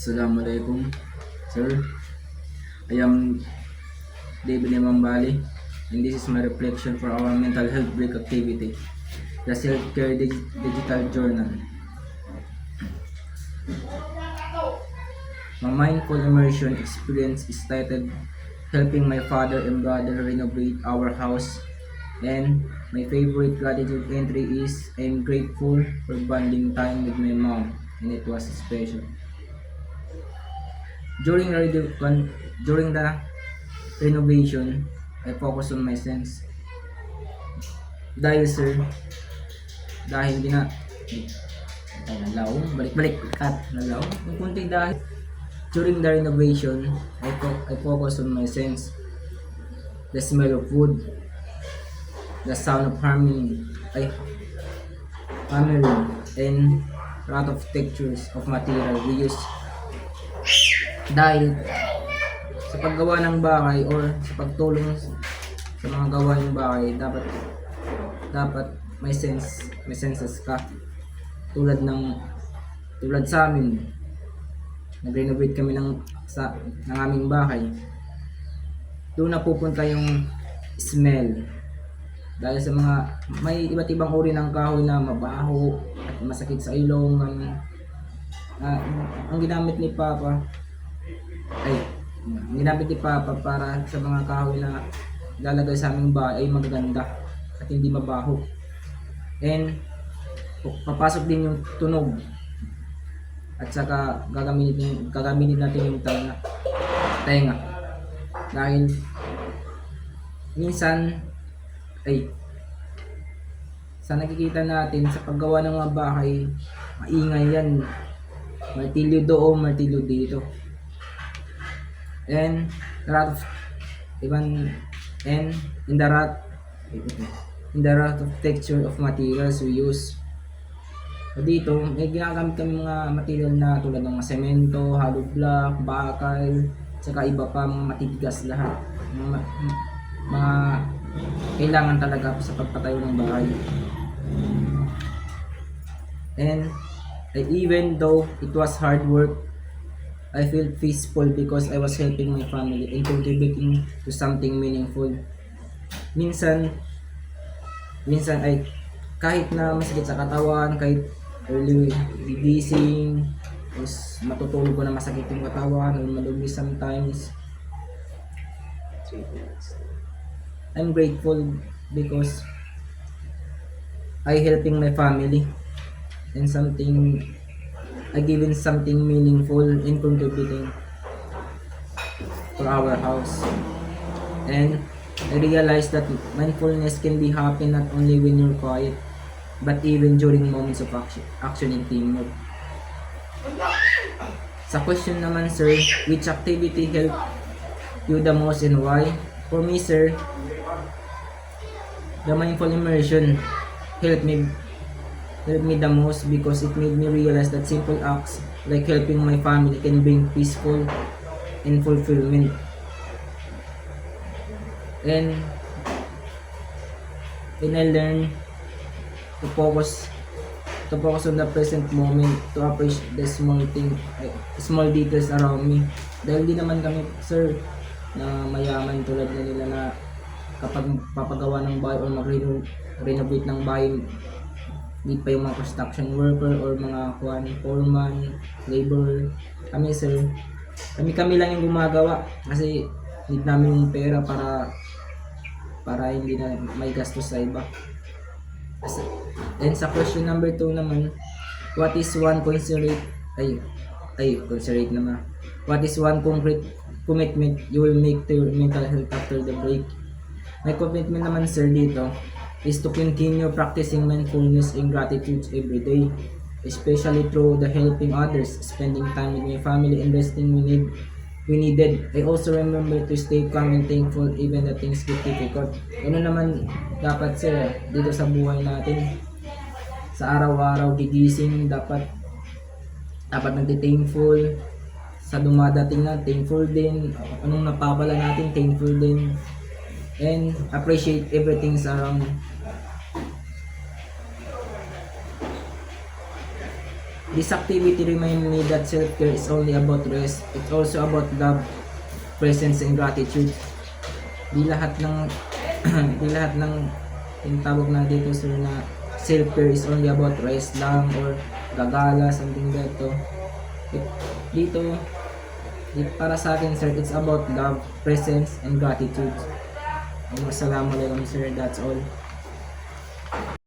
Assalamualaikum, sir. I am David Imambali, and this is my reflection for our mental health break activity, the Self-Care Digital Journal. My mindful immersion experience is titled Helping My Father and Brother Renovate Our House, and my favorite gratitude entry is I'm grateful for bonding time with my mom, and it was special. During the, during the renovation, I focus on my sense. Dahil sir, dahil gina ay nalaw, balik-balik cut nalaw. Yung kunting dahil during the renovation, I focus on my sense. The smell of wood, the sound of hammering, and lot of textures of material we use. Dahil sa paggawa ng bahay or sa pagtulong sa mga gawaing bahay, dapat may senses ka. Tulad sa amin, nag-renovate kami ng aming bahay. Doon napupunta yung smell. Dahil sa may iba't ibang uri ng kahoy na mabaho at masakit sa ilong. Ang ginamit ni Papa para sa mga kahoy na lalagay sa aming bahay ay magaganda at hindi mabaho. And papasok din yung tunog. At saka gagamitin natin yung tenga. Dahil minsan sa nakikita natin sa paggawa ng mga bahay, maingay yan. Martilyo doon, martilyo dito. And in the lot of texture of materials we use. Dito, may ginagamit kami mga material na tulad ng semento, hollow block, bakal, saka iba pa mga matitigas lahat. Mga kailangan talaga sa pagpatayo ng bahay. And even though it was hard work, I felt peaceful because I was helping my family and contributing to something meaningful. Minsan ay kahit na masakit sa katawan, kahit early gigising, tapos matutulog ko na masakit yung katawan or malugis sometimes, I'm grateful because I helping my family and I given something meaningful in contributing to our house. And I realized that mindfulness can be happen not only when you're quiet, but even during moments of action and teamwork. Sa question naman sir, which activity helped you the most and why? For me sir, the mindful immersion helped me the most because it made me realize that simple acts like helping my family can bring peaceful and fulfillment. And I learned to focus on the present moment, to appreciate the small details around me. Dahil di naman kami sir na mayaman tulad na nila na kapag papagawa ng bahay or mag-renovate ng bahay, hindi pa yung mga construction worker or mga foreman, labor. Kami lang yung gumagawa kasi need namin yung pera para hindi na may gastos sa iba. And sa question number 2 naman, what is one concrete commitment you will make to your mental health after the break? My commitment naman sir dito is to continue practicing mindfulness and gratitude every day, especially through the helping others, spending time with my family, investing we needed. I also remember to stay calm and thankful even the things get difficult. Ano naman dapat sir dito sa buhay natin, sa araw-araw gigising dapat nagti-thankful, sa dumadating na thankful din, anong napapala natin thankful din, and appreciate everything around. This activity remind me that self-care is only about rest. It's also about love, presence, and gratitude. Di lahat ng di lahat ng tinatawag na dito sir na self-care is only about rest lang or gagala, something like that. Dito, para sa akin sir, it's about love, presence, and gratitude. Wassalamualaikum sir, that's all.